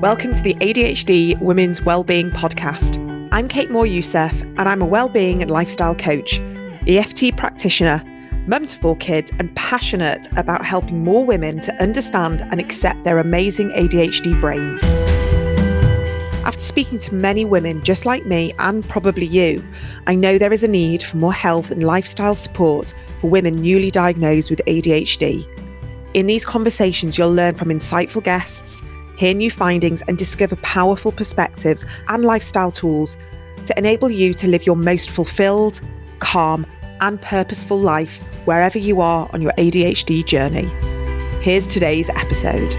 Welcome to the ADHD Women's Wellbeing Podcast. I'm Kate Moore-Youssef and I'm a wellbeing and lifestyle coach, EFT practitioner, mum to 4 kids and passionate about helping more women to understand and accept their amazing ADHD brains. After speaking to many women just like me and probably you, I know there is a need for more health and lifestyle support for women newly diagnosed with ADHD. In these conversations, you'll learn from insightful guests, hear new findings and discover powerful perspectives and lifestyle tools to enable you to live your most fulfilled, calm and purposeful life wherever you are on your ADHD journey. Here's today's episode.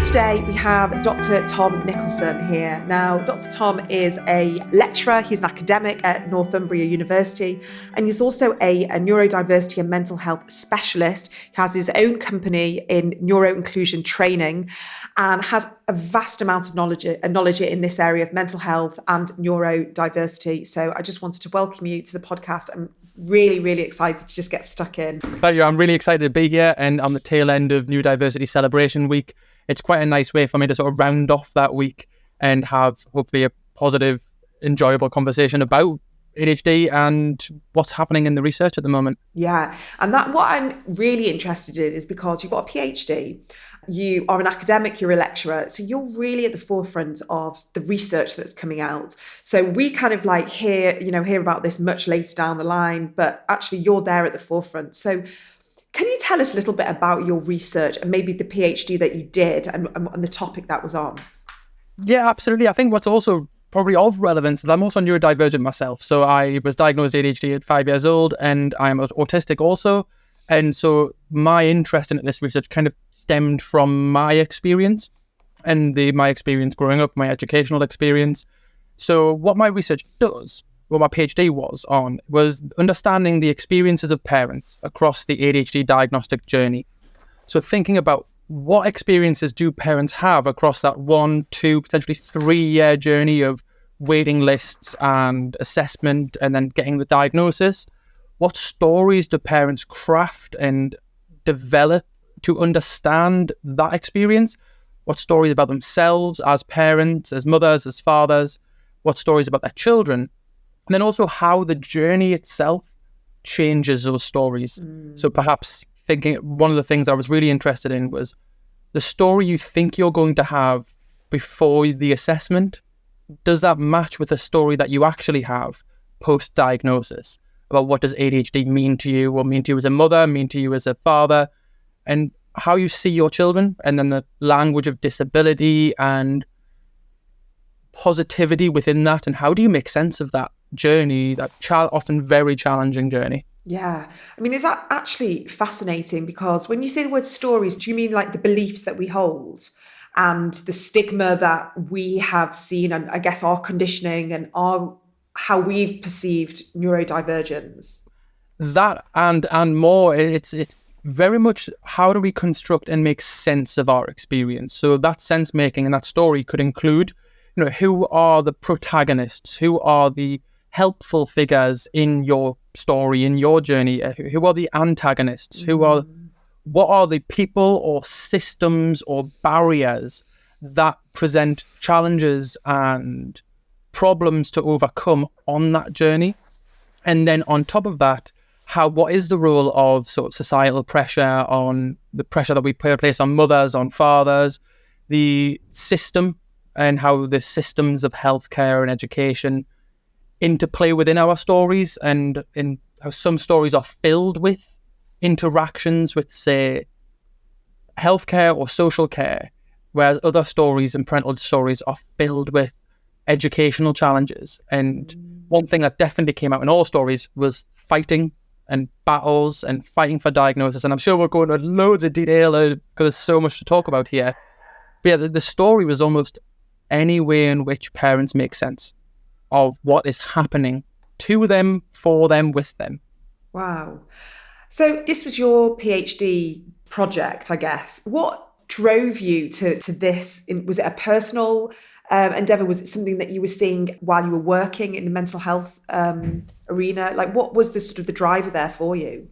Today we have Dr. Tom Nicholson here. Now, Dr. Tom is a lecturer, he's an academic at Northumbria University, and he's also a neurodiversity and mental health specialist. He has his own company in neuro-inclusion training and has a vast amount of knowledge in this area of mental health and neurodiversity. So I just wanted to welcome you to the podcast. I'm really, really excited to just get stuck in. Thank you. I'm really excited to be here and on the tail end of Neurodiversity Celebration Week. It's quite a nice way for me to sort of round off that week and have hopefully a positive, enjoyable conversation about ADHD and what's happening in the research at the moment. Yeah, and that what I'm really interested in is because you've got a PhD, you are an academic, you're a lecturer, so you're really at the forefront of the research that's coming out. So we kind of like hear about this much later down the line, but actually you're there at the forefront. So can you tell us a little bit about your research and maybe the PhD that you did and the topic that was on? Yeah, absolutely. I think what's also probably of relevance is I'm also neurodivergent myself. So I was diagnosed ADHD at 5 years old and I'm autistic also. And so my interest in this research kind of stemmed from my experience and my experience growing up, my educational experience. So what my research does, what my PhD was on, was understanding the experiences of parents across the ADHD diagnostic journey. So thinking about what experiences do parents have across that 1, 2, potentially 3-year journey of waiting lists and assessment and then getting the diagnosis. What stories do parents craft and develop to understand that experience? What stories about themselves as parents, as mothers, as fathers? What stories about their children? And then also how the journey itself changes those stories. So perhaps thinking one of the things I was really interested in was the story you think you're going to have before the assessment. Does that match with the story that you actually have post-diagnosis about what does ADHD mean to you, or mean to you as a mother, mean to you as a father, and how you see your children, and then the language of disability and positivity within that, and how do you make sense of that journey, that often very challenging journey? Yeah. I mean, is that actually fascinating? Because when you say the word stories, do you mean like the beliefs that we hold and the stigma that we have seen, and I guess our conditioning and how we've perceived neurodivergence? That and more, it's very much how do we construct and make sense of our experience. So that sense making and that story could include, who are the protagonists, who are the helpful figures in your story, in your journey, who are the antagonists, what are the people or systems or barriers that present challenges and problems to overcome on that journey. And then on top of that, what is the role of sort of societal pressure, on the pressure that we place on mothers, on fathers, the system, and how the systems of healthcare and education interplay within our stories, and in how some stories are filled with interactions with, say, healthcare or social care, whereas other stories and parental stories are filled with educational challenges. And one thing that definitely came out in all stories was fighting and battles and fighting for diagnosis. And I'm sure we'll go into loads of detail because there's so much to talk about here. But yeah, the story was almost any way in which parents make sense of what is happening to them, for them, with them. Wow. So this was your PhD project, I guess. What drove you to this? Was it a personal endeavor? Was it something that you were seeing while you were working in the mental health arena? Like, what was the sort of the driver there for you?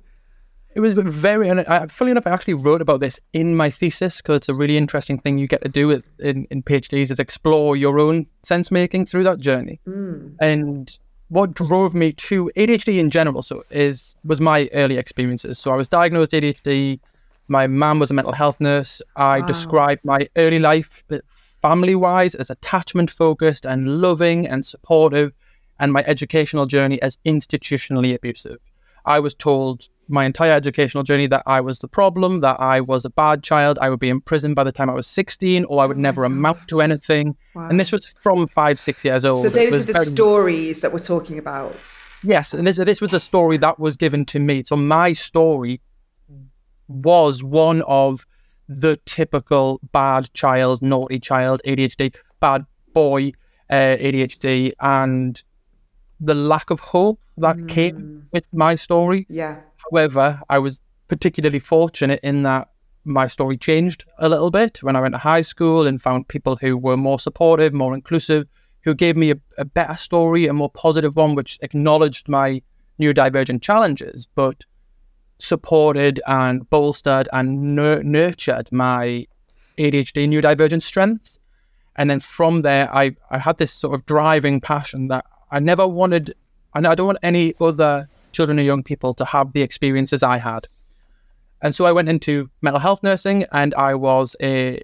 It was very, and funny enough, I actually wrote about this in my thesis because it's a really interesting thing you get to do in PhDs is explore your own sense making through that journey. And what drove me to ADHD in general was my early experiences. So I was diagnosed ADHD. My mum was a mental health nurse. I described my early life family-wise as attachment focused and loving and supportive, and my educational journey as institutionally abusive. I was told my entire educational journey that I was the problem, that I was a bad child, I would be in prison by the time I was 16, or I would never amount to anything. Wow. And this was from 5-6 years old. So those are the stories that we're talking about. Yes, and this was a story that was given to me. So my story was one of the typical bad child, naughty child, ADHD, bad boy, ADHD, and the lack of hope that came with my story. Yeah. However, I was particularly fortunate in that my story changed a little bit when I went to high school and found people who were more supportive, more inclusive, who gave me a better story, a more positive one, which acknowledged my neurodivergent challenges, but supported and bolstered and nurtured my ADHD neurodivergent strengths. And then from there, I had this sort of driving passion that I never wanted, and I don't want any other children or young people to have the experiences I had. And so I went into mental health nursing, and I was a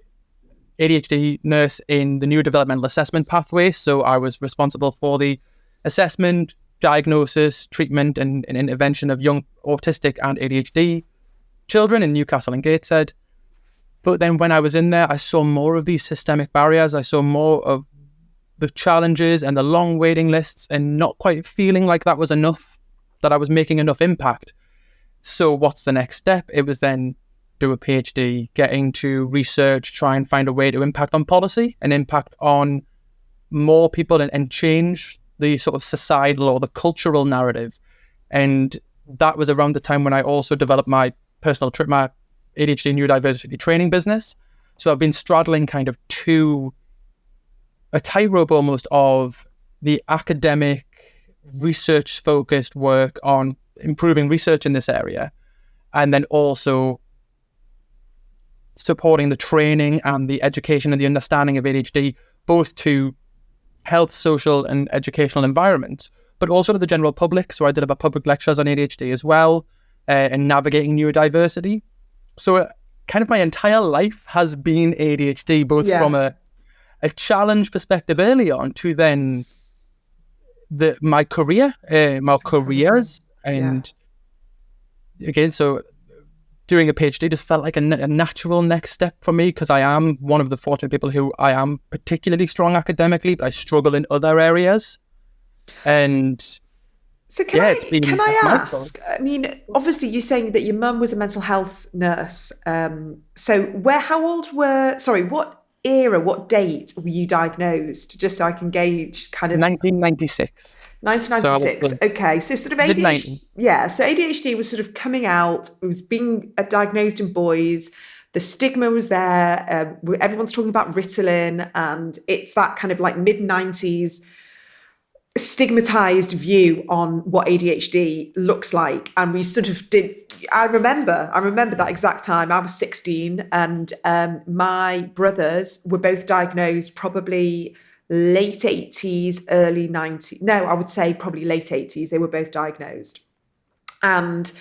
ADHD nurse in the neurodevelopmental assessment pathway. So I was responsible for the assessment, diagnosis, treatment, and intervention of young autistic and ADHD children in Newcastle and Gateshead. But then when I was in there, I saw more of these systemic barriers. I saw more of the challenges and the long waiting lists, and not quite feeling like that was enough, that I was making enough impact. So what's the next step? It was then do a PhD, get into research, try and find a way to impact on policy and impact on more people and change the sort of societal or the cultural narrative. And that was around the time when I also developed my my ADHD neurodiversity training business. So I've been straddling kind of a tightrope almost of the academic research-focused work on improving research in this area, and then also supporting the training and the education and the understanding of ADHD, both to health, social, and educational environments, but also to the general public. So I did about public lectures on ADHD as well, and navigating neurodiversity. So kind of my entire life has been ADHD, both from a challenge perspective early on to then my careers. And again, so doing a PhD just felt like a natural next step for me, because I am one of the fortunate people who I am particularly strong academically, but I struggle in other areas. And so can I ask, I mean, obviously you're saying that your mum was a mental health nurse. So what era, what date were you diagnosed? Just so I can gauge kind of... 1996. 1996. Okay. So sort of ADHD. Yeah. So ADHD was sort of coming out. It was being diagnosed in boys. The stigma was there. Everyone's talking about Ritalin, and it's that kind of like mid-90s stigmatized view on what ADHD looks like. And we sort of did... I remember that exact time. I was 16, and my brothers were both diagnosed probably late 80s, early 90s. No, I would say probably late 80s. They were both diagnosed. And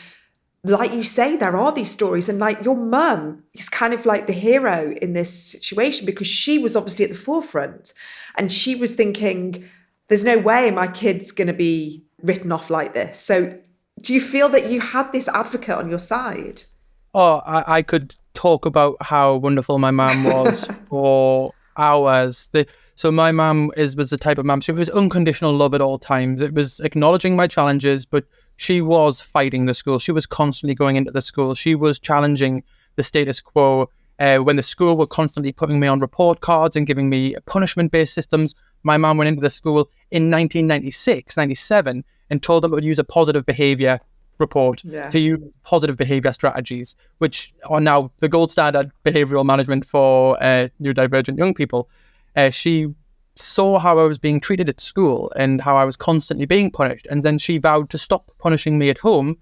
like you say, there are these stories, and like your mum is kind of like the hero in this situation, because she was obviously at the forefront, and she was thinking, there's no way my kid's going to be written off like this. So do you feel that you had this advocate on your side? Oh, I could talk about how wonderful my mum was for hours. So my mum was the type of mum, so it was unconditional love at all times. It was acknowledging my challenges, but she was fighting the school. She was constantly going into the school. She was challenging the status quo. When the school were constantly putting me on report cards and giving me punishment-based systems, my mum went into the school in 1996, 97, and told them it would use a positive behaviour report to use positive behaviour strategies, which are now the gold standard behavioural management for neurodivergent young people. She saw how I was being treated at school and how I was constantly being punished, and then she vowed to stop punishing me at home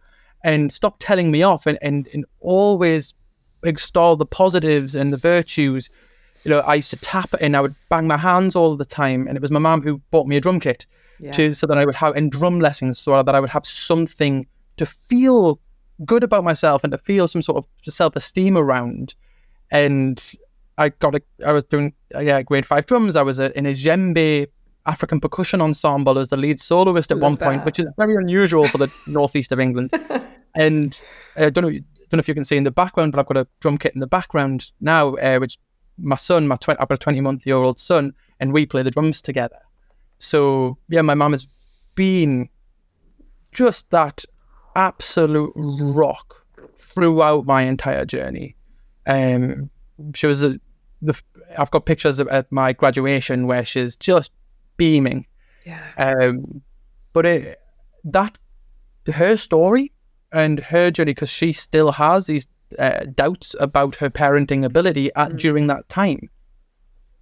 and stop telling me off and always extol the positives and the virtues. I used to tap and I would bang my hands all the time, and it was my mum who bought me a drum kit so that I would have, and drum lessons, so that I would have something to feel good about myself and to feel some sort of self-esteem around. And I was doing grade 5 drums. I was in a djembe African percussion ensemble as the lead soloist at one point, which is very unusual for the northeast of England. And I don't know if you can see in the background, but I've got a drum kit in the background now, which my son, I've got a 20-month-old son, and we play the drums together. So yeah, my mum has been just that absolute rock throughout my entire journey. She was I've got pictures at my graduation where she's just beaming. But her story and her journey, because she still has these doubts about her parenting ability during that time,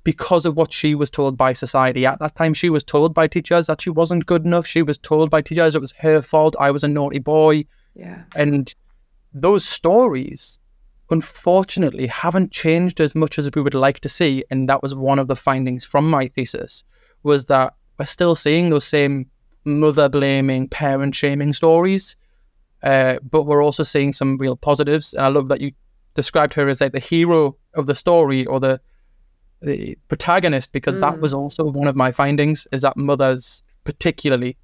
because of what she was told by society at that time. She was told by teachers that she wasn't good enough. She was told by teachers it was her fault. I was a naughty boy. And those stories, unfortunately, haven't changed as much as we would like to see. And that was one of the findings from my thesis, was that we're still seeing those same mother-blaming, parent-shaming stories, but we're also seeing some real positives. And I love that you described her as like the hero of the story, or the protagonist, because that was also one of my findings, is that mothers particularly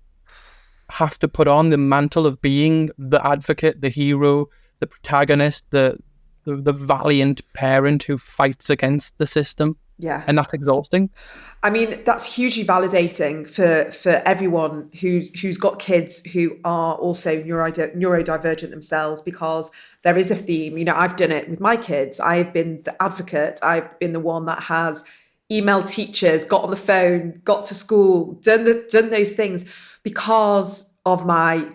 have to put on the mantle of being the advocate, the hero, the protagonist, the valiant parent who fights against the system. And that's exhausting. I mean, that's hugely validating for everyone who's got kids who are also neurodivergent themselves, because there is a theme. I've done it with my kids. I've been the advocate. I've been the one that has emailed teachers, got on the phone, got to school, done those things because of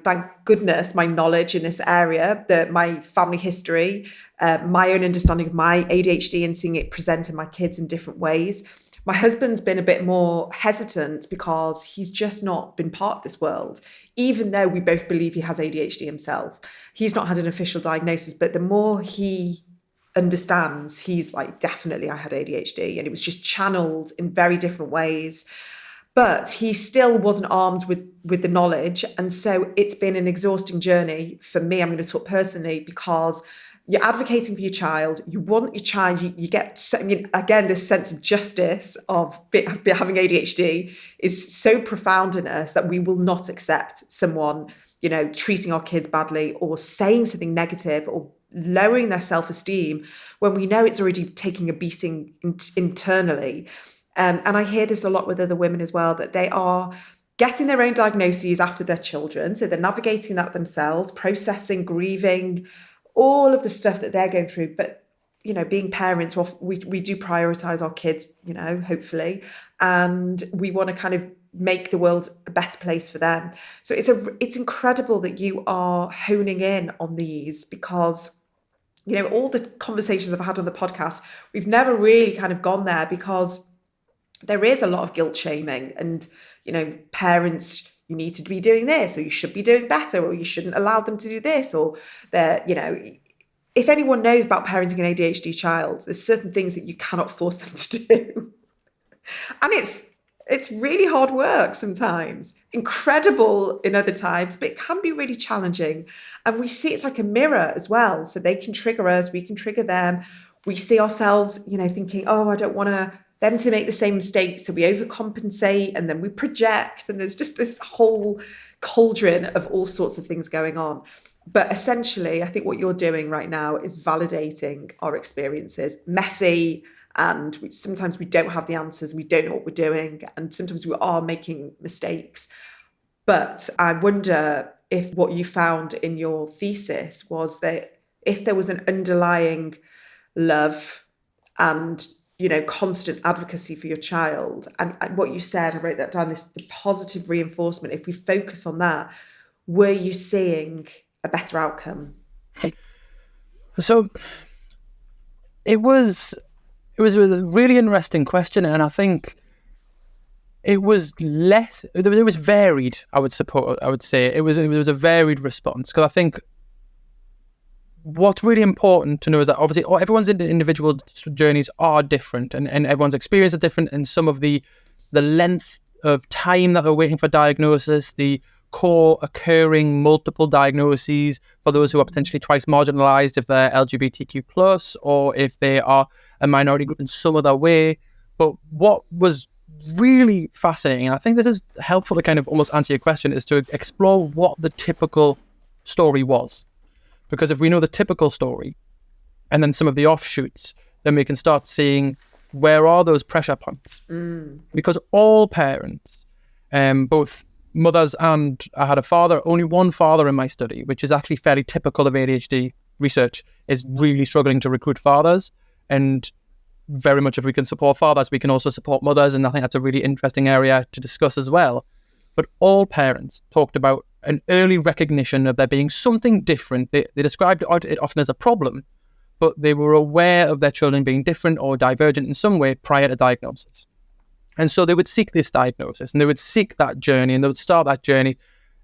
thank goodness, my knowledge in this area, my family history, my own understanding of my ADHD and seeing it present in my kids in different ways. My husband's been a bit more hesitant because he's just not been part of this world, even though we both believe he has ADHD himself. He's not had an official diagnosis, but the more he understands, he's like, definitely I had ADHD, and it was just channeled in very different ways. But he still wasn't armed with the knowledge. And so it's been an exhausting journey for me. I'm going to talk personally, because you're advocating for your child. You want your child, you get, again, this sense of justice of having ADHD is so profound in us that we will not accept someone, treating our kids badly or saying something negative or lowering their self-esteem when we know it's already taking a beating internally. And I hear this a lot with other women as well, that they are getting their own diagnoses after their children. So they're navigating that themselves, processing, grieving, all of the stuff that they're going through. But, being parents, we do prioritize our kids, hopefully. And we want to kind of make the world a better place for them. So it's incredible that you are honing in on these, because all the conversations I've had on the podcast, we've never really kind of gone there, because there is a lot of guilt shaming and, parents, you need to be doing this, or you should be doing better, or you shouldn't allow them to do this, or if anyone knows about parenting an ADHD child, there's certain things that you cannot force them to do. And it's really hard work sometimes, incredible in other times, but it can be really challenging. And we see it's like a mirror as well. So they can trigger us, we can trigger them. We see ourselves, thinking, oh, I don't want them to make the same mistakes. So we overcompensate, and then we project. And there's just this whole cauldron of all sorts of things going on. But essentially, I think what you're doing right now is validating our experiences, messy, and sometimes we don't have the answers. We don't know what we're doing. And sometimes we are making mistakes. But I wonder if what you found in your thesis was that if there was an underlying love and constant advocacy for your child, and what you said, I wrote that down, the positive reinforcement, if we focus on that, were you seeing a better outcome? So it was a really interesting question, and I think it was varied. I would say it was a varied response, because I think what's really important to know is that obviously everyone's individual journeys are different, and everyone's experience is different, and some of the length of time that they're waiting for diagnosis, the co-occurring multiple diagnoses for those who are potentially twice marginalized if they're LGBTQ+, or if they are a minority group in some other way. But what was really fascinating, and I think this is helpful to kind of almost answer your question, is to explore what the typical story was. Because if we know the typical story and then some of the offshoots, then we can start seeing where are those pressure points. Because all parents, both mothers and I had a father, only one father in my study, which is actually fairly typical of ADHD research, is really struggling to recruit fathers. And very much if we can support fathers, we can also support mothers. And I think that's a really interesting area to discuss as well. But all parents talked about an early recognition of there being something different. They described it often as a problem, but they were aware of their children being different or divergent in some way prior to diagnosis. And so they would seek this diagnosis and they would seek that journey and they would start that journey.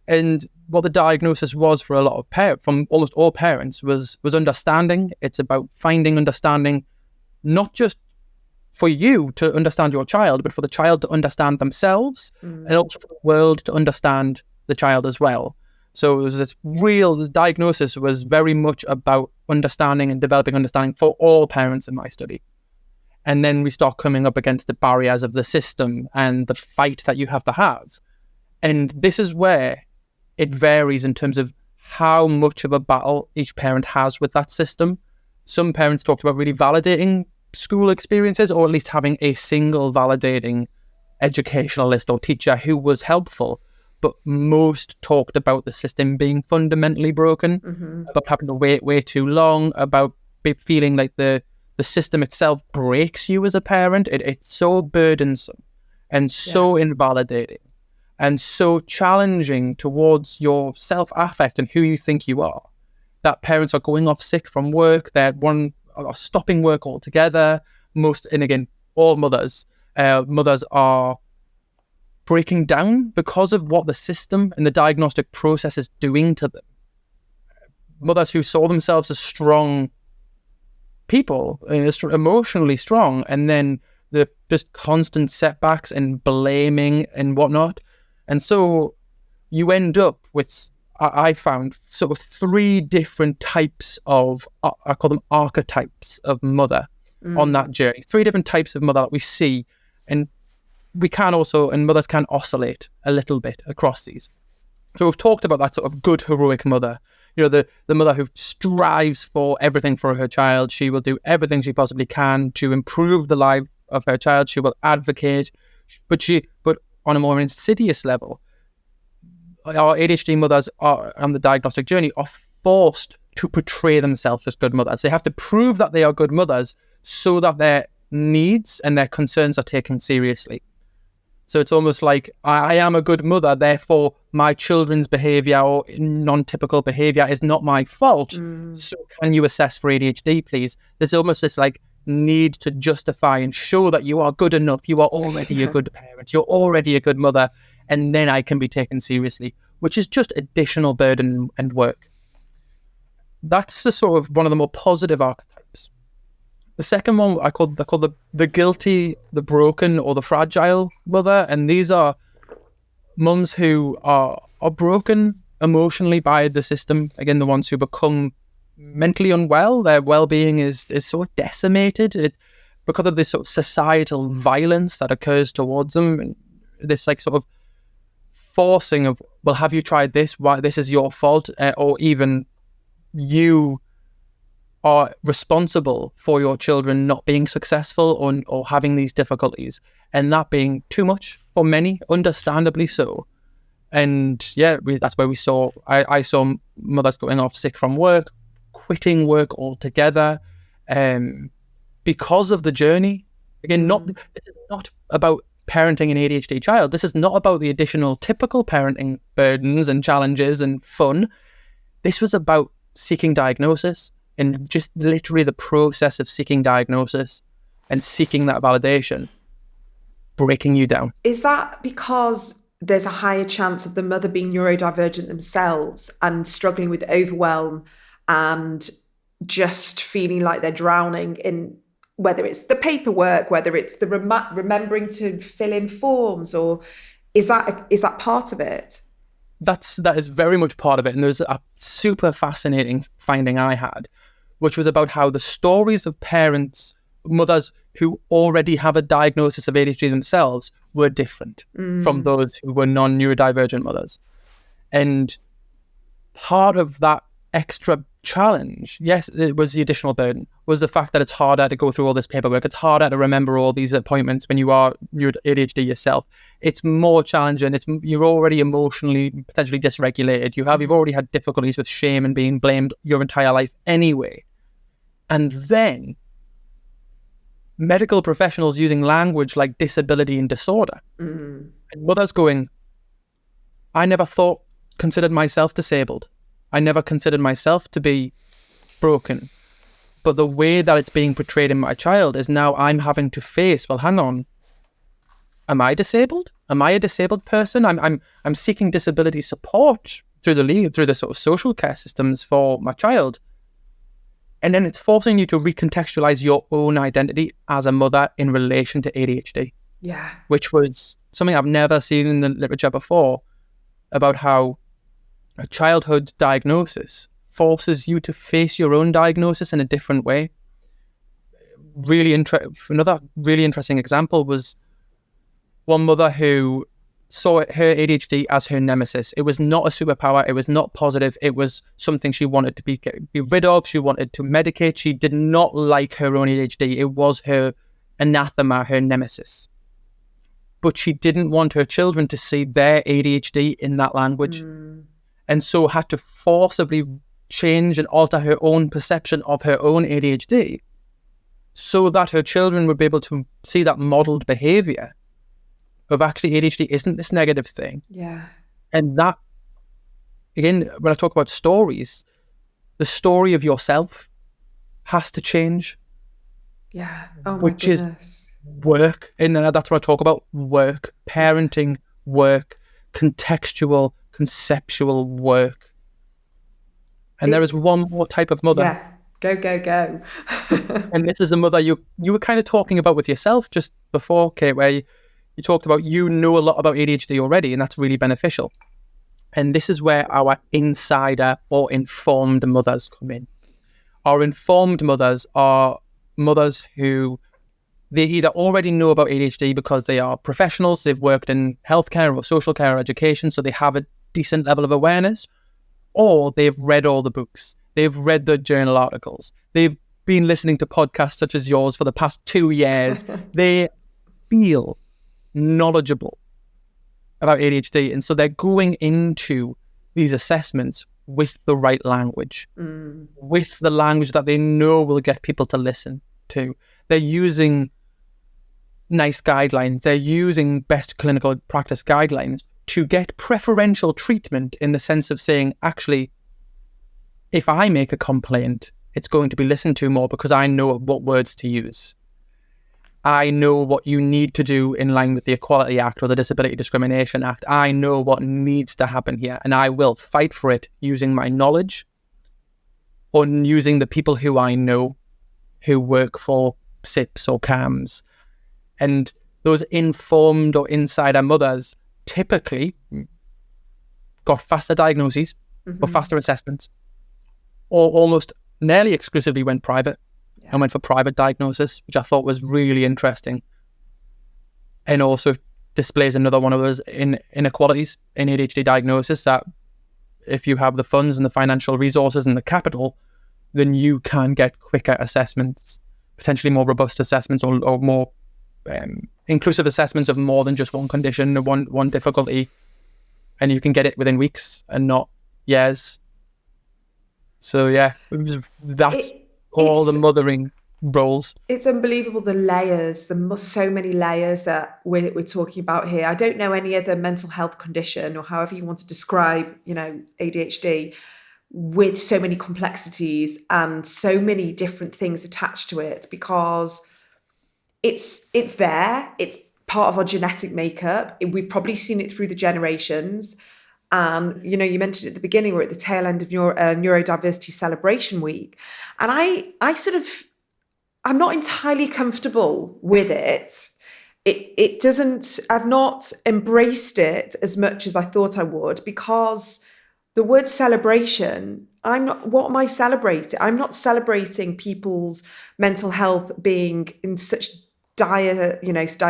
And what the diagnosis was for a lot of parents, from almost all parents, was understanding. It's about finding understanding, not just for you to understand your child, but for the child to understand themselves and also for the world to understand the child as well. So it was this the diagnosis was very much about understanding and developing understanding for all parents in my study. And then we start coming up against the barriers of the system and the fight that you have to have. And this is where it varies in terms of how much of a battle each parent has with that system. Some parents talked about really validating school experiences, or at least having a single validating educationalist or teacher who was helpful. But most talked about the system being fundamentally broken, about having to wait way too long, about feeling like the system itself breaks you as a parent. It's so burdensome and so invalidating and so challenging towards your self-affect and who you think you are, that parents are going off sick from work, that are stopping work altogether. All mothers are breaking down because of what the system and the diagnostic process is doing to them. Mothers who saw themselves as strong people, emotionally strong, and then the just constant setbacks and blaming and whatnot. And so you end up with, I found, sort of 3 different types of, I call them archetypes of mother on that journey. 3 different types of mother that we see. And we can also, and mothers can oscillate a little bit across these. So we've talked about that sort of good, heroic mother. The mother who strives for everything for her child. She will do everything she possibly can to improve the life of her child. She will advocate, but on a more insidious level, our ADHD mothers are on the diagnostic journey are forced to portray themselves as good mothers. They have to prove that they are good mothers so that their needs and their concerns are taken seriously. So it's almost like, I am a good mother, therefore my children's behaviour or non-typical behaviour is not my fault. So can you assess for ADHD, please? There's almost this like need to justify and show that you are good enough. You are already a good parent. You're already a good mother. And then I can be taken seriously, which is just additional burden and work. That's the sort of one of the more positive archetypes. The second one I call the guilty, the broken, or the fragile mother. And these are mums who are broken emotionally by the system. Again, the ones who become mentally unwell. Their well-being is sort of decimated because of this sort of societal violence that occurs towards them. And this like sort of forcing of, well, have you tried this? Why this is your fault? Or even you are responsible for your children not being successful or having these difficulties, and that being too much for many, understandably so. And that's where I saw mothers going off sick from work, quitting work altogether, because of the journey. Again, this is not about parenting an ADHD child. This is not about the additional typical parenting burdens and challenges and fun. This was about seeking diagnosis, and just literally the process of seeking diagnosis and seeking that validation, breaking you down. Is that because there's a higher chance of the mother being neurodivergent themselves and struggling with overwhelm and just feeling like they're drowning in, whether it's the paperwork, whether it's the remembering to fill in forms, or is that part of it? That is very much part of it. And there's a super fascinating finding I had, which was about how the stories of mothers who already have a diagnosis of ADHD themselves were different from those who were non-neurodivergent mothers. And part of that extra challenge, yes, it was the additional burden, was the fact that it's harder to go through all this paperwork. It's harder to remember all these appointments when you are ADHD yourself. It's more challenging. You're already emotionally potentially dysregulated. You've already had difficulties with shame and being blamed your entire life anyway. And then medical professionals using language like disability and disorder. And mothers going, I never considered myself disabled. I never considered myself to be broken. But the way that it's being portrayed in my child is now I'm having to face, well, hang on, am I disabled? Am I a disabled person? I'm seeking disability support through the sort of social care systems for my child. And then it's forcing you to recontextualize your own identity as a mother in relation to ADHD. Yeah. Which was something I've never seen in the literature before, about how a childhood diagnosis forces you to face your own diagnosis in a different way. Another really interesting example was one mother who saw her ADHD as her nemesis. It was not a superpower. It was not positive. It was something she wanted to be rid of. She wanted to medicate. She did not like her own ADHD. It was her anathema, her nemesis. But she didn't want her children to see their ADHD in that language. And so had to forcibly change and alter her own perception of her own ADHD so that her children would be able to see that modeled behavior of actually ADHD isn't this negative thing. Yeah. And that, again, when I talk about stories, the story of yourself has to change. Yeah. Oh my which goodness. Is work. And that's what I talk about. Work, parenting, work, contextual, conceptual work. And there is one more type of mother. Yeah. Go. And this is a mother you were kind of talking about with yourself just before, Kate, where you talked about you know a lot about ADHD already, and that's really beneficial. And this is where our insider or informed mothers come in. Our informed mothers are mothers who they either already know about ADHD because they are professionals, they've worked in healthcare or social care or education, so they have a decent level of awareness, or they've read all the books, they've read the journal articles, they've been listening to podcasts such as yours for the past 2 years. They feel knowledgeable about ADHD, and so they're going into these assessments with the right language, with the language that they know will get people to listen to. They're using nice guidelines, they're using best clinical practice guidelines to get preferential treatment, in the sense of saying, actually, if I make a complaint, it's going to be listened to more because I know what words to use. I know what you need to do in line with the Equality Act or the Disability Discrimination Act. I know what needs to happen here, and I will fight for it using my knowledge or using the people who I know who work for SIPs or CAMs. And those informed or insider mothers typically got faster diagnoses or faster assessments, or almost nearly exclusively went private. And went for private diagnosis, which I thought was really interesting, and also displays another one of those inequalities in ADHD diagnosis, that if you have the funds and the financial resources and the capital, then you can get quicker assessments, potentially more robust assessments, or more inclusive assessments of more than just one condition or one difficulty, and you can get it within weeks and not years. So yeah, that's all the mothering roles. It's unbelievable, the layers, so many layers that we're talking about here. I don't know any other mental health condition, or however you want to describe, ADHD, with so many complexities and so many different things attached to it, because it's there. It's part of our genetic makeup. We've probably seen it through the generations. And, you mentioned at the beginning, we're at the tail end of neurodiversity celebration week. And I'm not entirely comfortable with it. It doesn't, I've not embraced it as much as I thought I would, because the word celebration, what am I celebrating? I'm not celebrating people's mental health being in such dire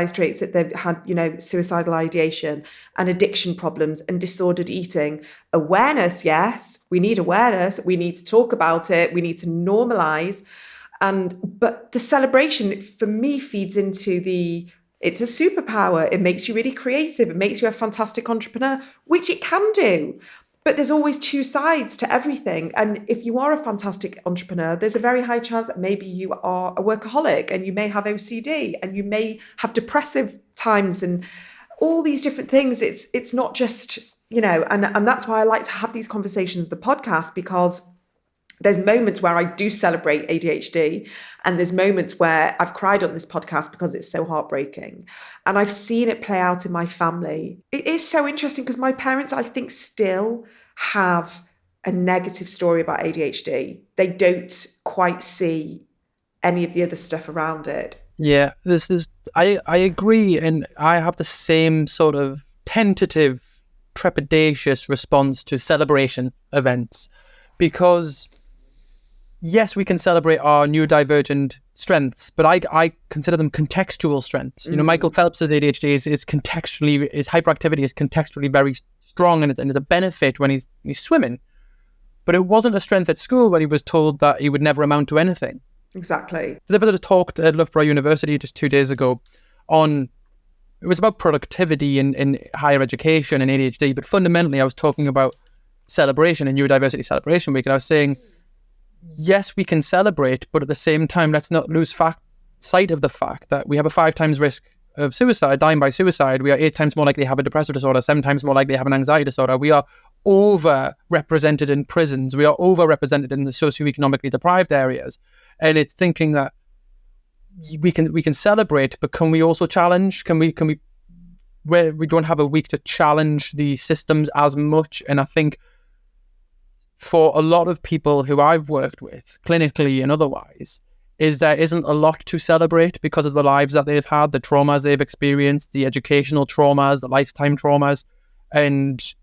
straits that they've had, suicidal ideation and addiction problems and disordered eating. Awareness, yes, we need awareness. We need to talk about it. We need to normalize. But the celebration for me feeds into it's a superpower. It makes you really creative. It makes you a fantastic entrepreneur, which it can do. But there's always two sides to everything. And if you are a fantastic entrepreneur, there's a very high chance that maybe you are a workaholic and you may have OCD and you may have depressive times and all these different things. It's not just, and that's why I like to have these conversations, the podcast, because there's moments where I do celebrate ADHD, and there's moments where I've cried on this podcast because it's so heartbreaking. And I've seen it play out in my family. It is so interesting because my parents, I think, still have a negative story about ADHD. They don't quite see any of the other stuff around it. Yeah, I agree. And I have the same sort of tentative, trepidatious response to celebration events, because yes, we can celebrate our neurodivergent strengths, but I consider them contextual strengths. Michael Phelps's ADHD his hyperactivity is contextually very strong, and it's a benefit when he's swimming. But it wasn't a strength at school when he was told that he would never amount to anything. Exactly. I delivered a talk at Loughborough University just 2 days ago it was about productivity in higher education and ADHD, but fundamentally I was talking about celebration and neurodiversity celebration week, and I was saying, yes, we can celebrate, but at the same time, let's not lose sight of the fact that we have a 5 times risk of suicide, dying by suicide. We are 8 times more likely to have a depressive disorder, 7 times more likely to have an anxiety disorder. We are overrepresented in prisons. We are overrepresented in the socioeconomically deprived areas. And it's thinking that we can celebrate, but can we also challenge? Can we where we don't have a week to challenge the systems as much? And I think for a lot of people who I've worked with, clinically and otherwise, there isn't a lot to celebrate because of the lives that they've had, the traumas they've experienced, the educational traumas, the lifetime traumas, and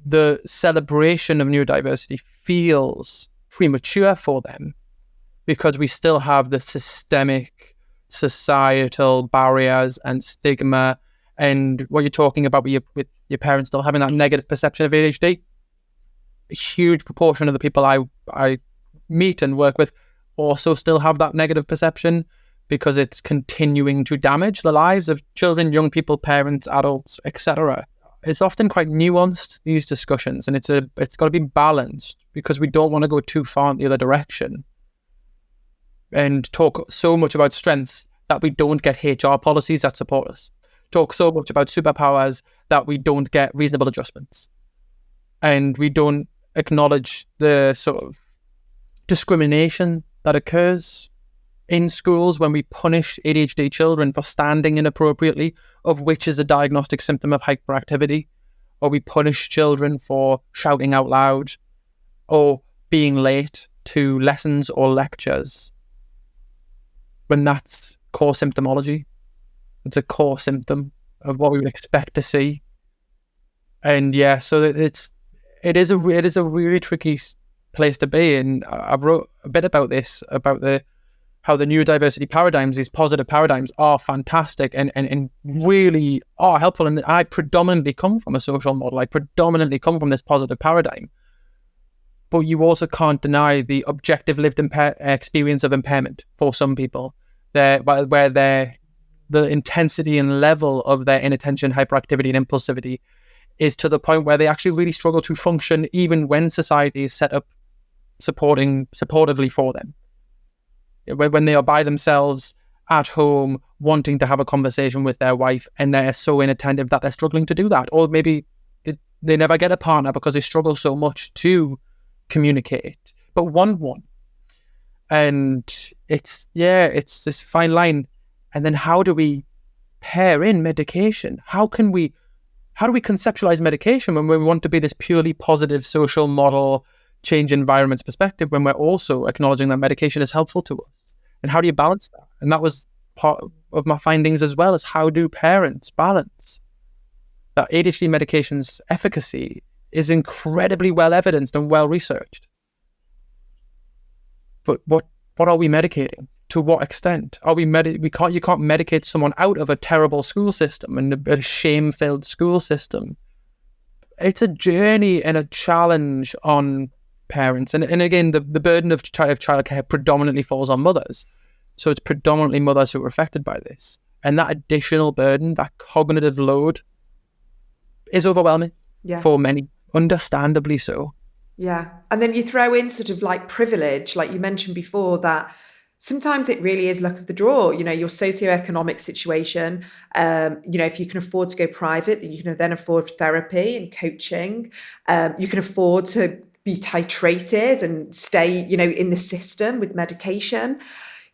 the celebration of neurodiversity feels premature for them because we still have the systemic societal barriers and stigma, and what you're talking about with your parents still having that negative perception of ADHD. A huge proportion of the people I meet and work with also still have that negative perception because it's continuing to damage the lives of children, young people, parents, adults, etc. It's often quite nuanced, these discussions, and it's got to be balanced because we don't want to go too far in the other direction and talk so much about strengths that we don't get HR policies that support us. Talk so much about superpowers that we don't get reasonable adjustments. And we don't acknowledge the sort of discrimination that occurs in schools when we punish ADHD children for standing inappropriately, of which is a diagnostic symptom of hyperactivity, or we punish children for shouting out loud or being late to lessons or lectures, when that's core symptomology. It's a core symptom of what we would expect to see. And yeah, so it is a really tricky place to be. And I've wrote a bit about this, about how the neurodiversity paradigms, these positive paradigms, are fantastic and really are helpful. And I predominantly come from a social model. I predominantly come from this positive paradigm. But you also can't deny the objective lived experience of impairment for some people, where the intensity and level of their inattention, hyperactivity, and impulsivity is to the point where they actually really struggle to function even when society is set up supportively for them. When they are by themselves at home wanting to have a conversation with their wife and they're so inattentive that they're struggling to do that. Or maybe they never get a partner because they struggle so much to communicate, but want one. And it's this fine line. And then how do we pair in medication? How can we how do we conceptualize medication when we want to be this purely positive social model, change environments perspective, when we're also acknowledging that medication is helpful to us? And how do you balance that? And that was part of my findings as well, as how do parents balance that ADHD medication's efficacy is incredibly well evidenced and well researched. But what are we medicating? To what extent are we you can't medicate someone out of a terrible school system and a shame-filled school system. It's a journey and a challenge on parents. And again, the burden of childcare predominantly falls on mothers. So it's predominantly mothers who are affected by this. And that additional burden, that cognitive load, is overwhelming for many, understandably so. Yeah. And then you throw in sort of like privilege, like you mentioned before, that sometimes it really is luck of the draw, you know, your socioeconomic situation. If you can afford to go private, you can then afford therapy and coaching. You can afford to be titrated and stay, in the system with medication.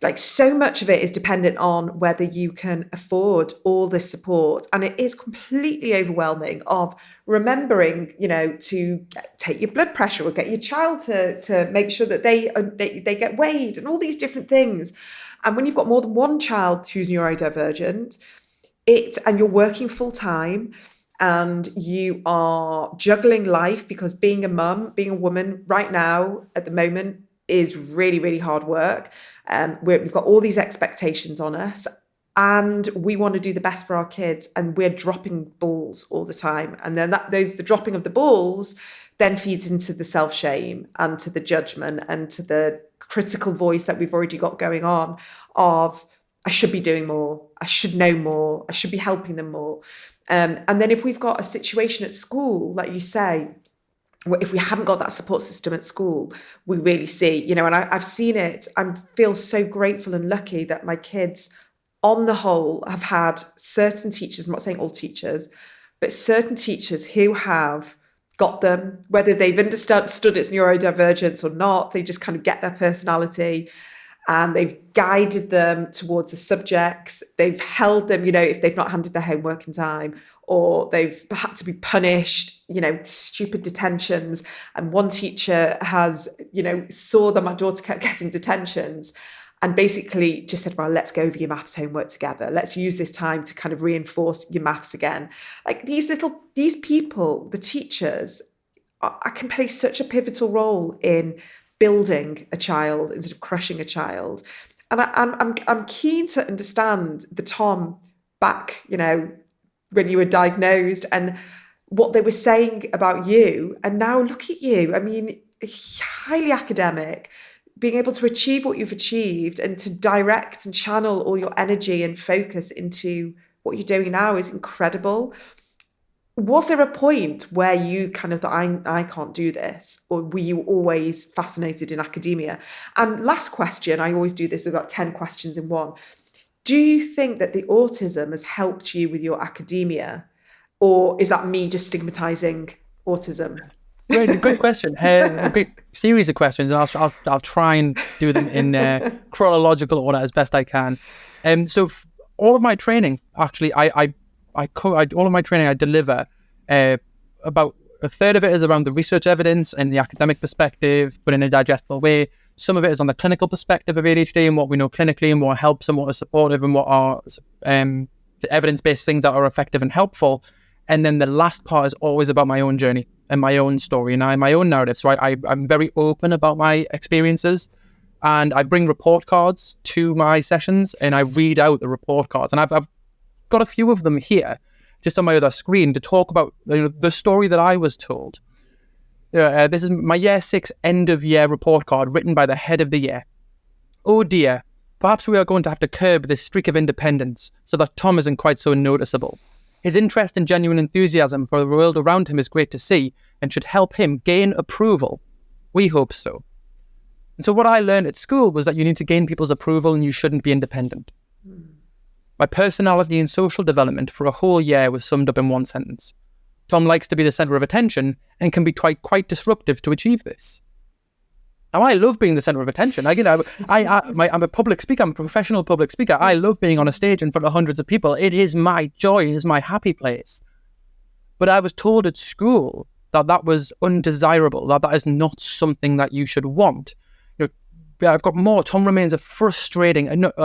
Like, so much of it is dependent on whether you can afford all this support. And it is completely overwhelming of remembering, to take your blood pressure or get your child to make sure that they get weighed and all these different things. And when you've got more than one child who's neurodivergent, and you're working full time and you are juggling life, because being a mum, being a woman right now at the moment is really, really hard work. We've got all these expectations on us, and we want to do the best for our kids, and we're dropping balls all the time. And then the dropping of the balls then feeds into the self-shame and to the judgment and to the critical voice that we've already got going on of, I should be doing more, I should know more, I should be helping them more. And then if we've got a situation at school, like you say, if we haven't got that support system at school, we really see, and I've seen it. I feel so grateful and lucky that my kids, on the whole, have had certain teachers, I'm not saying all teachers, but certain teachers who have got them, whether they've understood its neurodivergence or not, they just kind of get their personality, and they've guided them towards the subjects. They've held them, if they've not handed their homework in time, or they've had to be punished, stupid detentions. And one teacher has, saw that my daughter kept getting detentions and basically just said, well, let's go over your maths homework together. Let's use this time to kind of reinforce your maths again. Like these people, the teachers, I can play such a pivotal role in building a child instead of crushing a child. And I'm keen to understand the Tom back, when you were diagnosed and what they were saying about you. And now look at you. I mean, highly academic, being able to achieve what you've achieved and to direct and channel all your energy and focus into what you're doing now is incredible. Was there a point where you kind of thought, I can't do this? Or were you always fascinated in academia? And last question, I always do this with about 10 questions in one. Do you think that the autism has helped you with your academia? Or is that me just stigmatizing autism? Good question. A great series of questions, and I'll try and do them in chronological order as best I can. So all of my training, actually, I deliver about a third of it is around the research evidence and the academic perspective, but in a digestible way. Some of it is on the clinical perspective of ADHD and what we know clinically and what helps and what is supportive and what are the evidence-based things that are effective and helpful. And then the last part is always about my own journey and my own story and my own narrative. So I'm very open about my experiences, and I bring report cards to my sessions and I read out the report cards. And I've got a few of them here just on my other screen to talk about the story that I was told. This is my year 6 end of year report card written by the head of the year. Oh dear, perhaps we are going to have to curb this streak of independence so that Tom isn't quite so noticeable. His interest and genuine enthusiasm for the world around him is great to see and should help him gain approval. We hope so. And so what I learned at school was that you need to gain people's approval and you shouldn't be independent. My personality and social development for a whole year was summed up in one sentence. Tom likes to be the centre of attention and can be quite disruptive to achieve this. Now, I love being the centre of attention. I'm a public speaker. I'm a professional public speaker. I love being on a stage in front of hundreds of people. It is my joy. It is my happy place. But I was told at school that that was undesirable, that that is not something that you should want. I've got more. Tom remains a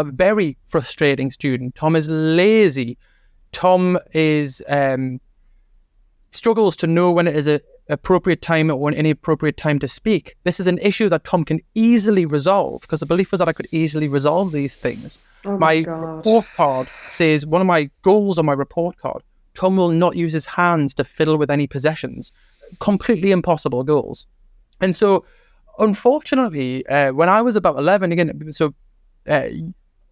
very frustrating student. Tom is lazy. Tom is struggles to know when it is an appropriate time or an inappropriate time to speak. This is an issue that Tom can easily resolve, because the belief was that I could easily resolve these things. Oh my God. report card says, one of my goals on my report card, Tom will not use his hands to fiddle with any possessions. Completely impossible goals. And so, unfortunately, when I was about 11, again,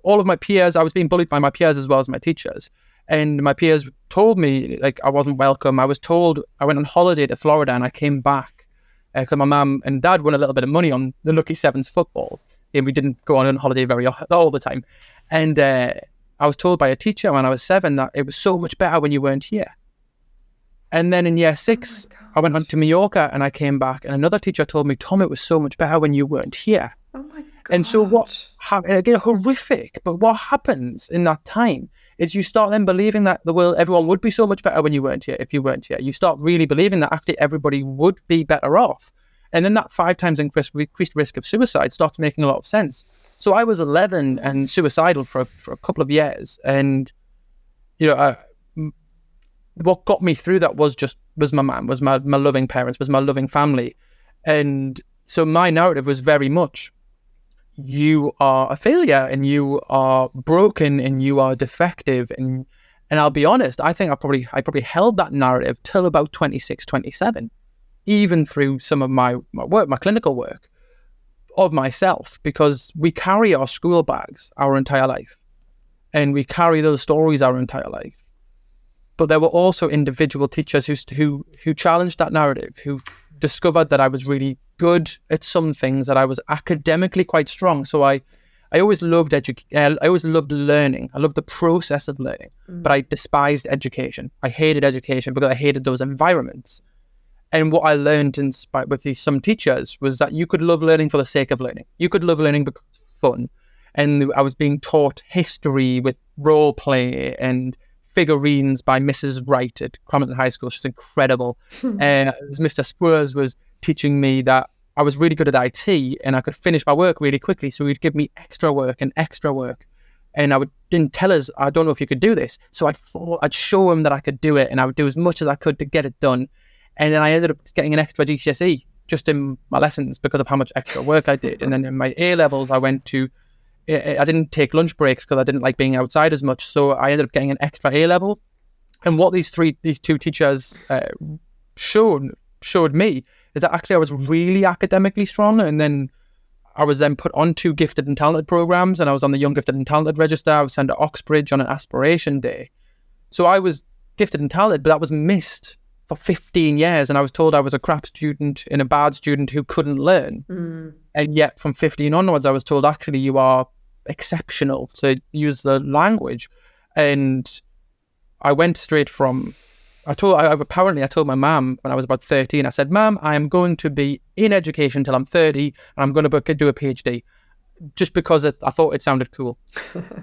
all of my peers, I was being bullied by my peers as well as my teachers. And my peers told me, like, I wasn't welcome. I was told I went on holiday to Florida and I came back because my mum and dad won a little bit of money on the Lucky Sevens football. And we didn't go on holiday all the time. And I was told by a teacher when I was 7 that it was so much better when you weren't here. And then in year 6, I went on to Mallorca and I came back, and another teacher told me, Tom, it was so much better when you weren't here. Oh my God. And so what happened, again, horrific, but what happens in that time is you start then believing that everyone would be so much better when you weren't here, if you weren't here. You start really believing that actually everybody would be better off. And then that 5 times increased risk of suicide starts making a lot of sense. So I was 11 and suicidal for a couple of years. And, what got me through that was my mum, was my loving parents, was my loving family. And so my narrative was very much, you are a failure and you are broken and you are defective. And I'll be honest, I think I probably held that narrative till about 26, 27, even through some of my work, my clinical work of myself, because we carry our school bags our entire life and we carry those stories our entire life. But there were also individual teachers who challenged that narrative, who discovered that I was really good at some things, that I was academically quite strong. So I always loved I always loved learning. I loved the process of learning, but I despised education. I hated education because I hated those environments. And what I learned with some teachers was that you could love learning for the sake of learning. You could love learning because it's fun. And I was being taught history with role play and figurines by Mrs. Wright at Crampton High School. She's incredible. And Mr. Spurs was teaching me that I was really good at IT and I could finish my work really quickly. So he'd give me extra work. And didn't tell us, I don't know if you could do this. So I'd show him that I could do it, and I would do as much as I could to get it done. And then I ended up getting an extra GCSE just in my lessons because of how much extra work I did. And then in my A-levels, I didn't take lunch breaks because I didn't like being outside as much. So I ended up getting an extra A-level. And what these two teachers showed me is that actually I was really academically strong. And then I was then put onto gifted and talented programs, and I was on the Young Gifted and Talented register. I was sent to Oxbridge on an aspiration day. So I was gifted and talented, but that was missed for 15 years. And I was told I was a crap student and a bad student who couldn't learn. And yet from 15 onwards, I was told, actually, you are exceptional, to use the language. And I went straight from, I told my mum when I was about 13, I said, Mum, I am going to be in education till I'm 30 and I'm going to do a PhD, just because I thought it sounded cool.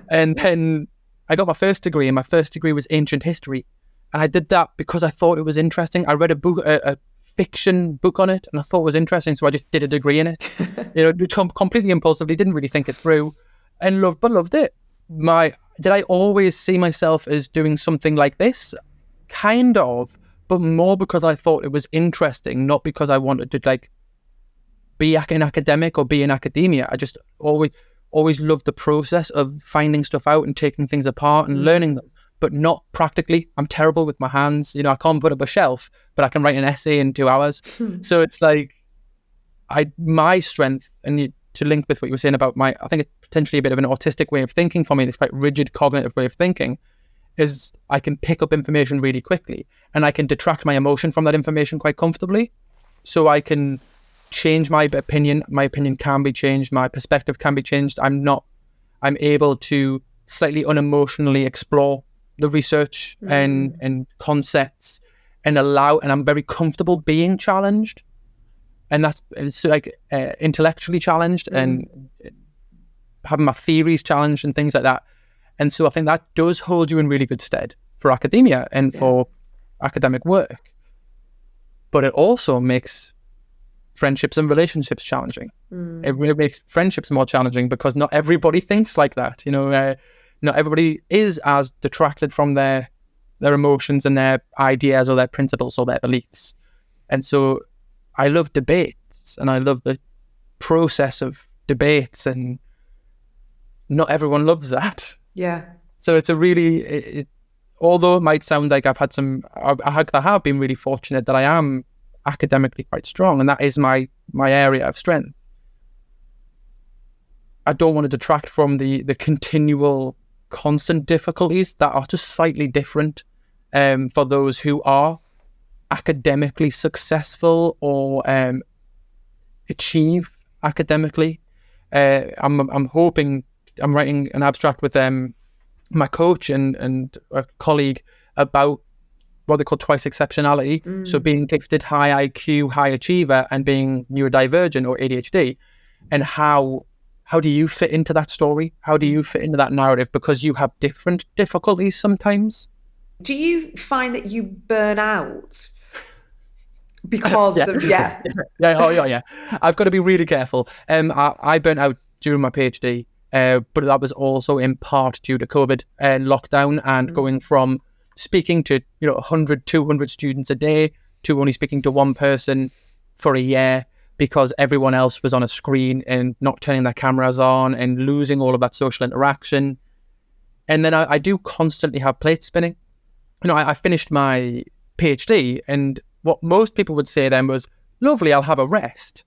And then I got my first degree, and my first degree was ancient history. And I did that because I thought it was interesting. I read a fiction book on it and I thought it was interesting, so I just did a degree in it. Completely impulsively, didn't really think it through, and loved it. Did I always see myself as doing something like this? Kind of, but more because I thought it was interesting, not because I wanted to be an academic or be in academia. I just always loved the process of finding stuff out and taking things apart and learning them, but not practically. I'm terrible with my hands. I can't put up a shelf, but I can write an essay in 2 hours. So it's like my strength, and to link with what you were saying about I think it's potentially a bit of an autistic way of thinking for me, this quite rigid cognitive way of thinking, is I can pick up information really quickly and I can detract my emotion from that information quite comfortably. So I can change my opinion. My opinion can be changed. My perspective can be changed. I'm able to slightly unemotionally explore the research and concepts and I'm very comfortable being challenged. And it's intellectually challenged and having my theories challenged and things like that. And so I think that does hold you in really good stead for academia and for academic work. But it also makes friendships and relationships challenging. It makes friendships more challenging because not everybody thinks like that. Not everybody is as detracted from their emotions and their ideas or their principles or their beliefs. And so I love debates and I love the process of debates, and not everyone loves that. Yeah. So it's a really, although it might sound like I have been really fortunate that I am academically quite strong, and that is my area of strength. I don't want to detract from the continual, constant difficulties that are just slightly different for those who are academically successful or achieve academically. I'm hoping, I'm writing an abstract with my coach and a colleague about what they call twice exceptionality. So being gifted, high IQ, high achiever, and being neurodivergent or ADHD, and how do you fit into that story? How do you fit into that narrative? Because you have different difficulties sometimes. Do you find that you burn out because of yeah. I've got to be really careful. I burnt out during my PhD, but that was also in part due to COVID and lockdown, and going from speaking to 100, 200 students a day to only speaking to one person for a year because everyone else was on a screen and not turning their cameras on, and losing all of that social interaction. And then I do constantly have plates spinning. I finished my PhD, and what most people would say then was, lovely, I'll have a rest.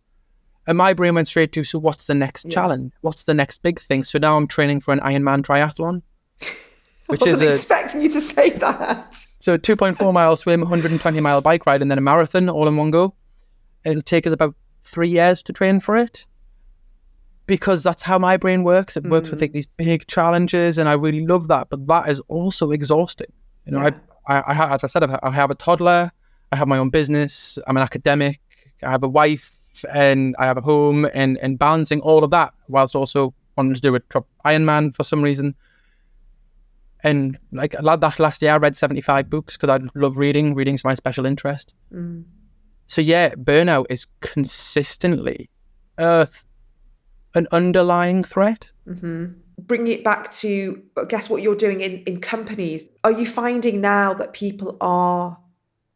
And my brain went straight to, so what's the next challenge? What's the next big thing? So now I'm training for an Ironman triathlon. I wasn't expecting you to say that. So 2.4 mile swim, 120 mile bike ride, and then a marathon all in one go. It'll take us about 3 years to train for it, because that's how my brain works. It works with these big challenges, and I really love that. But that is also exhausting. I as I said, I have a toddler. I have my own business. I'm an academic. I have a wife, and I have a home, and balancing all of that whilst also wanting to do a Ironman for some reason. And like that last year, I read 75 books because I love reading. Reading's my special interest. So yeah, burnout is consistently an underlying threat. Bring it back to, I guess, what you're doing in companies. Are you finding now that people are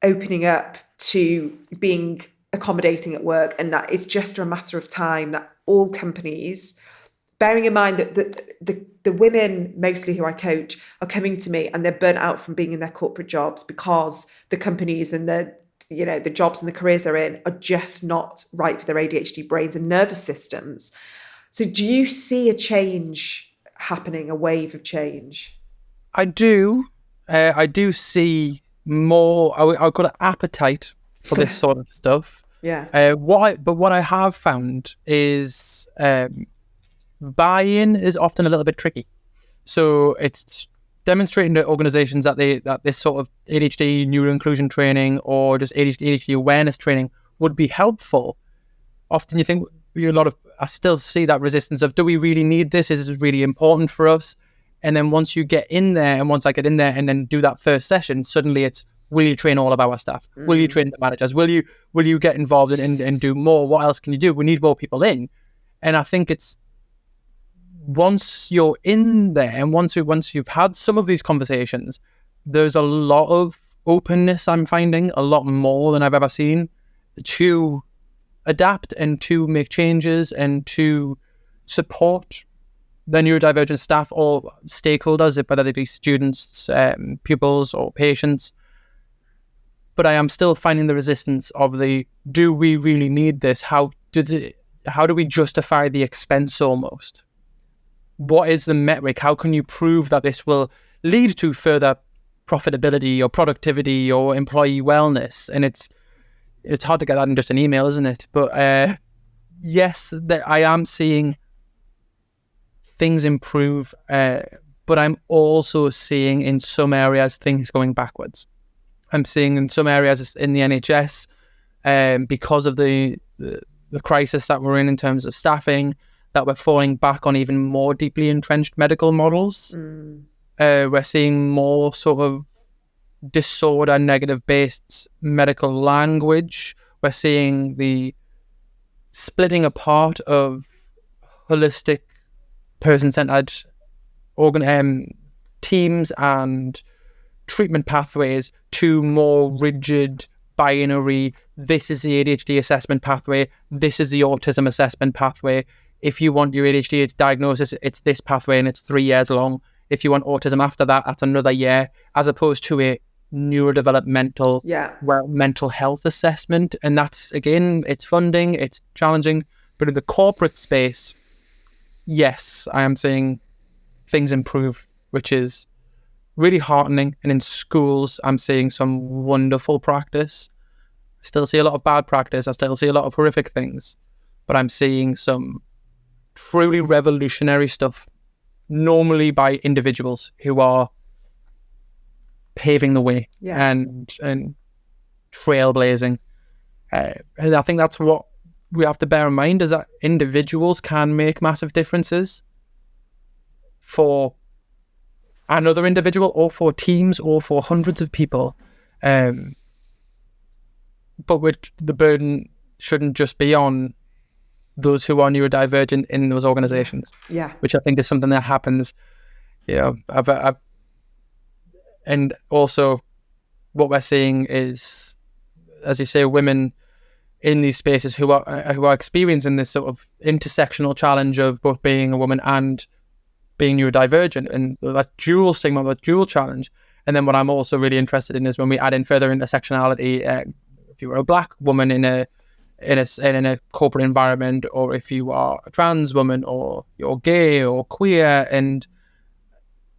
opening up to being accommodating at work, and that it's just a matter of time that all companies, bearing in mind that the women mostly who I coach are coming to me and they're burnt out from being in their corporate jobs because the companies and the jobs and the careers they're in are just not right for their ADHD brains and nervous systems. So do you see a change happening, a wave of change? I do. I do see more, I've got an appetite for this sort of stuff. Yeah. What I have found is buy-in is often a little bit tricky. So it's demonstrating to organizations that this sort of ADHD neuroinclusion training or just ADHD awareness training would be helpful. Often you think I still see that resistance of, do we really need this? Is this really important for us? And then once you get in there, and once I get in there and then do that first session, suddenly it's, will you train all of our staff? Will you train the managers? Will you get involved and do more? What else can you do? We need more people in. And I think it's, once you're in there and once you've had some of these conversations, there's a lot of openness. I'm finding a lot more than I've ever seen to adapt and to make changes and to support the neurodivergent staff or stakeholders, whether they be students, pupils or patients. But I am still finding the resistance of do we really need this? How do we justify the expense almost? What is the metric? How can you prove that this will lead to further profitability or productivity or employee wellness? And it's hard to get that in just an email, isn't it? But yes, I am seeing things improve, but I'm also seeing in some areas things going backwards. I'm seeing in some areas in the NHS, because of the crisis that we're in terms of staffing, that we're falling back on even more deeply entrenched medical models. We're seeing more sort of disorder negative based medical language. We're seeing the splitting apart of holistic, person-centered teams and treatment pathways to more rigid, binary, this is the ADHD assessment pathway, this is the autism assessment pathway. If you want your ADHD diagnosis, it's this pathway and it's 3 years long. If you want autism after that, that's another year, as opposed to a neurodevelopmental, mental health assessment. And that's, again, it's funding, it's challenging. But in the corporate space, yes, I am seeing things improve, which is really heartening. And in schools, I'm seeing some wonderful practice. I still see a lot of bad practice. I still see a lot of horrific things. But I'm seeing some truly revolutionary stuff, normally by individuals who are paving the way and trailblazing. And I think that's what we have to bear in mind, is that individuals can make massive differences for another individual or for teams or for hundreds of people. But the burden shouldn't just be on those who are neurodivergent in those organizations. Yeah. Which I think is something that happens, and also what we're seeing is, as you say, women in these spaces who are experiencing this sort of intersectional challenge of both being a woman and being neurodivergent, and that dual stigma, that dual challenge. And then what I'm also really interested in is when we add in further intersectionality, if you were a Black woman in a corporate environment, or if you are a trans woman, or you're gay or queer, and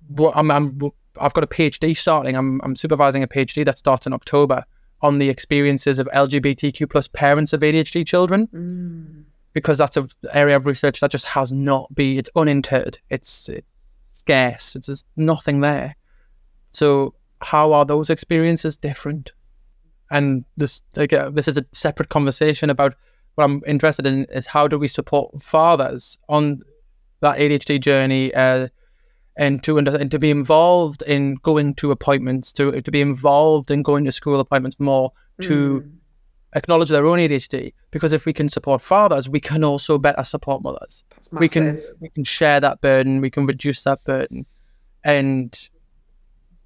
I've got a PhD starting. I'm supervising a PhD that starts in October on the experiences of LGBTQ plus parents of ADHD children, because that's an area of research that just has not been. It's uninterred. It's scarce. It's just nothing there. So how are those experiences different? And this is a separate conversation about what I'm interested in, is how do we support fathers on that ADHD journey, and to be involved in going to appointments, to be involved in going to school appointments more, to acknowledge their own ADHD. Because if we can support fathers, we can also better support mothers. That's massive. We can share that burden, we can reduce that burden, and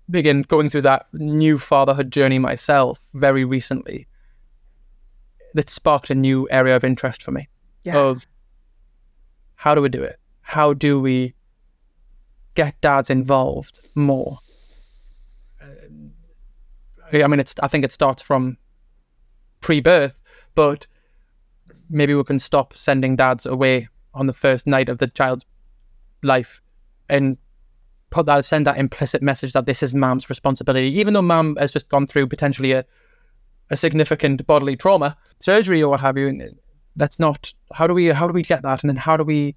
begin going through that new fatherhood journey myself very recently. That sparked a new area of interest for me. Of how do we do it? How do we get dads involved more? I mean, I think it starts from pre-birth, but maybe we can stop sending dads away on the first night of the child's life and send that implicit message that this is mom's responsibility, even though mom has just gone through potentially a significant bodily trauma, surgery or what have you. And that's not, how do we get that? And then how do we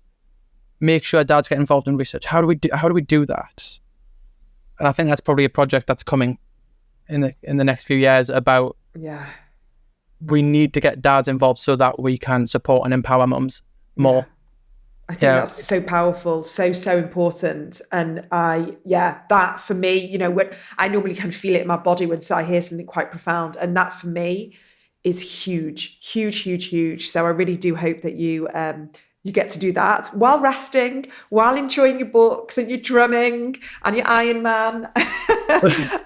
make sure dads get involved in research? How do we do that? And I think that's probably a project that's coming in the next few years about, we need to get dads involved so that we can support and empower mums more. I think that's so powerful, so important. And that for me, when I normally can feel it in my body when I hear something quite profound, and that for me is huge. So I really do hope that you get to do that while resting, while enjoying your books and your drumming and your Iron Man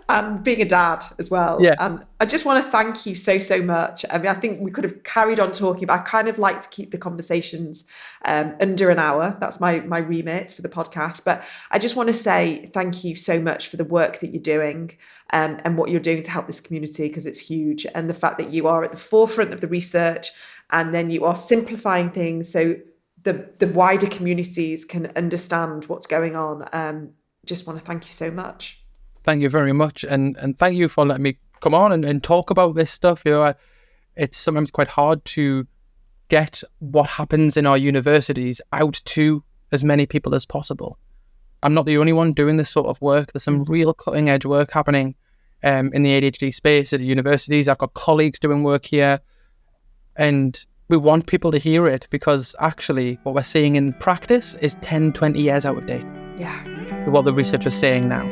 and being a dad as well. Yeah. And I just want to thank you so much. I mean, I think we could have carried on talking, but I kind of like to keep the conversations under an hour. That's my remit for the podcast. But I just want to say thank you so much for the work that you're doing and what you're doing to help this community, because it's huge. And the fact that you are at the forefront of the research, and then you are simplifying things so the wider communities can understand what's going on. Just want to thank you so much. Thank you very much. And thank you for letting me come on and talk about this stuff. It's sometimes quite hard to get what happens in our universities out to as many people as possible. I'm not the only one doing this sort of work. There's some real cutting edge work happening in the ADHD space at the universities. I've got colleagues doing work here, and we want people to hear it, because actually what we're seeing in practice is 10, 20 years out of date. Yeah. What the research is saying now.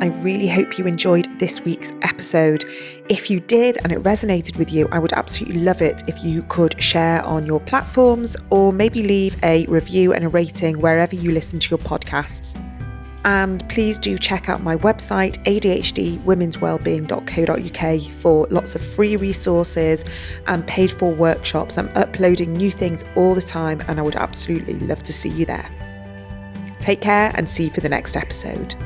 I really hope you enjoyed this week's episode. If you did and it resonated with you, I would absolutely love it if you could share on your platforms or maybe leave a review and a rating wherever you listen to your podcasts. And please do check out my website, adhdwomenswellbeing.co.uk, for lots of free resources and paid for workshops. I'm uploading new things all the time and I would absolutely love to see you there. Take care and see you for the next episode.